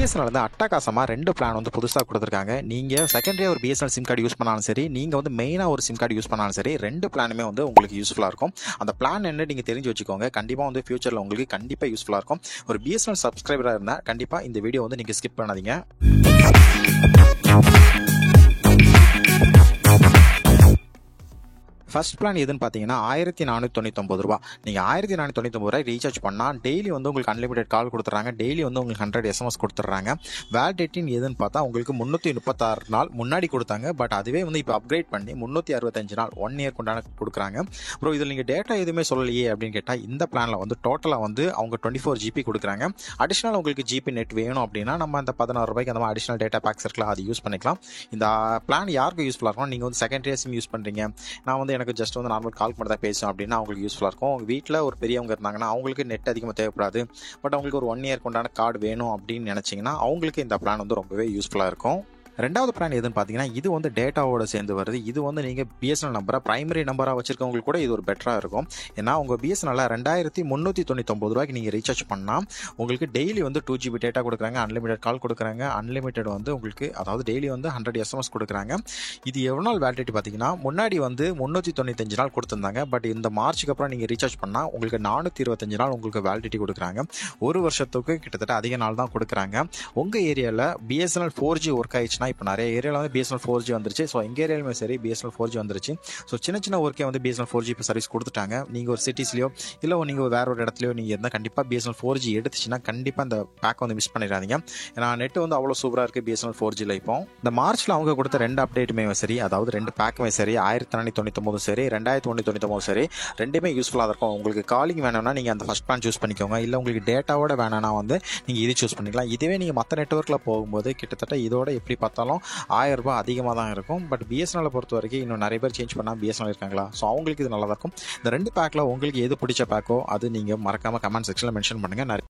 BSNL வந்து அட்டகாசமாக 2 plan வந்து புதுசாக கொடுத்துருக்காங்க. நீங்கள் செகண்டரியாக ஒரு பிஎஸ்என்எல் சிம் கார்டு யூஸ் பண்ணாலும் சரி, நீங்கள் வந்து மெயினாக ஒரு சிம் கார்டு யூஸ் பண்ணாலும் சரி, 2 பிளானுமே வந்து உங்களுக்கு யூஸ்ஃபுல்லாக இருக்கும். அந்த பிளான் என்ன நீங்கள் தெரிஞ்சு வச்சுக்கோங்க. கண்டிப்பாக வந்து ஃபியூச்சரில் உங்களுக்கு கண்டிப்பாக யூஸ்ஃபுல்லாக இருக்கும். ஒரு பிஎஸ்என்எல் சப்ஸ்கிரைபராக இருந்தால் கண்டிப்பாக இந்த வீடியோ வந்து நீங்கள் ஸ்கிப் பண்ணாதீங்க. ஃபர்ஸ்ட் பிளான் எதுன்னு பார்த்தீங்கன்னா 1499 ரூபா. நீங்கள் 1499 ரூபாய் ரீசார்ஜ் பண்ணால் டெய்லி வந்து உங்களுக்கு அன்லிமிடெட் கால் கொடுத்துட்றாங்க. டெய்லி வந்து உங்களுக்கு 100 SMS கொடுத்துட்றாங்க. வேலிடிட்டின்னு எதுன்னு பார்த்தா உங்களுக்கு 336 நாள் முன்னாடி கொடுத்தாங்க. பட் அதுவே வந்து இப்போ அப்கிரேட் பண்ணி 365 நாள் 1 இயர் கொண்டாட கொடுக்குறாங்க. அப்புறம் இதில் நீங்கள் டேட்டா எதுவுமே சொல்லலையே அப்படின்னு கேட்டால், இந்த பிளானில் வந்து டோட்டலாக வந்து அவங்க 24 GB கொடுக்குறாங்க. அடிஷனல் உங்களுக்கு ஜிபி நெட் வேணும் அப்படின்னா நம்ம அந்த 16 ரூபாய்க்கு அந்த மாதிரி அடிஷனல் டேட்டா பேக்ஸ் இருக்கலாம், அது யூஸ் பண்ணிக்கலாம். இந்த பிளான் யாருக்கு யூஸ்ஃபுல்லாக இருக்கும்? நீங்கள் வந்து செகண்டரி சிம் யூஸ் பண்ணுறீங்க, நான் வந்து எனக்கு ஜஸ்ட் வந்து நார்மல் கால் மட்டும் தான் பேசும் அப்படின்னா அவங்களுக்கு யூஸ்ஃபுல்லாக இருக்கும். உங்கள் வீட்டில் ஒரு பெரியவங்க இருந்தாங்கன்னா அவங்களுக்கு நெட் அதிகமாக தேவைப்படாது, பட் அவங்களுக்கு ஒரு 1 இயர் கொண்டான கார்டு வேணும் அப்படின்னு நினச்சிங்கன்னா அவங்களுக்கு இந்த பிளான் வந்து ரொம்பவே யூஸ்ஃபுல்லாக இருக்கும். ரெண்டாவது பிளான் எதுன்னு பார்த்தீங்கன்னா, இது வந்து டேட்டாவோட சேர்ந்து வருது. இது வந்து நீங்கள் பிஎஸ்என்எல் நம்பரை பிரைமரி நம்பராக வச்சிருக்கவங்களுக்கு கூட இது ஒரு பெட்டராக இருக்கும். ஏன்னா உங்கள் பிஎஸ்என்எல் 2399 ரூபாய்க்கு நீங்கள் ரீசார்ஜ் பண்ணால் உங்களுக்கு டெய்லி வந்து 2 GB டேட்டா கொடுக்குறாங்க, அன்லிமிடெட் கால் கொடுக்குறாங்க, அன்லிமிடெட் வந்து உங்களுக்கு அதாவது டெய்லி வந்து 100 SMS கொடுக்குறாங்க. இது எவ்வளோ நாள் வேலிடிட்டி பார்த்தீங்கன்னா, முன்னாடி வந்து 395 நாள் கொடுத்துருந்தாங்க. பட் இந்த மார்ச்சுக்கு அப்புறம் நீங்கள் ரீசார்ஜ் பண்ணால் உங்களுக்கு 425 நாள் உங்களுக்கு வேலிடிட்டி கொடுக்குறாங்க. ஒரு வருஷத்துக்கு கிட்டத்தட்ட அதிக நாள் தான் கொடுக்குறாங்க. உங்கள் ஏரியாவில் பிஎஸ்என்எல் 4G ஒர்க் ஆயிடுச்சுன்னா, இப்போ நிறைய ஏரியாவில் வந்து பிஎஸ்என்எல் 4G வந்துருச்சு. ஸோ எங்கள் ஏரியாலுமே சரி பிஎஸ்என்எல் 4G வந்துருச்சு. ஸோ சின்ன ஒர்க்கே வந்து பிஎஸ்என்எல் 4G இப்போ சர்வீஸ் கொடுத்துட்டாங்க. நீங்கள் ஒரு சிட்டிஸ்லையோ இல்லை நீங்கள் வேற ஒரு இடத்துலையோ நீங்கள் இருந்தால் கண்டிப்பாக பிஎஸ்என்எல் 4G எடுத்துச்சுன்னா கண்டிப்பாக இந்த பேக் வந்து மிஸ் பண்ணிடாதீங்க. ஏன்னா நெட் வந்து அவ்வளோ சூப்பராக இருக்குது பிஎஸ்என்எல் 4Gல. இப்போ இந்த மார்ச்சில் அவங்க கொடுத்த 2 அப்டேட்டுமே சரி, அதாவது 2 பேக்குமே சரி, 1499 சரி, 2199 சரி, ரெண்டுமே யூஸ்ஃபுல்லாக இருக்கும். உங்களுக்கு காலிங் வேணும்னா நீங்கள் அந்த ஃபர்ஸ்ட் பிளான் சூஸ் பண்ணிக்கோங்க. இல்லை உங்களுக்கு டேட்டாவோட வேணும்னா வந்து நீங்கள் இது சூஸ் பண்ணிக்கலாம். இதுவே நீங்கள் மற்ற நெட்வொர்க்கில் போகும்போது கிட்டத்தட்ட இதோட எப்படி பார்த்தாலும் 1000 ரூபாய் அதிகமாக தான் இருக்கும். பட் பிஎஸ்என்எல் பொறுத்த வரைக்கும் இன்னும் நிறைய பேர் சேஞ்ச் பண்ணால் பிஎஸ்என்எல் இருக்காங்களா, ஸோ அவங்களுக்கு இது நல்லா இருக்கும். இந்த 2 பேக்கில் உங்களுக்கு எது பிடிச்ச பேக்கோ அது நீங்கள் மறக்காமல் கமெண்ட் செக்ஷனில் மென்ஷன் பண்ணுங்கள்.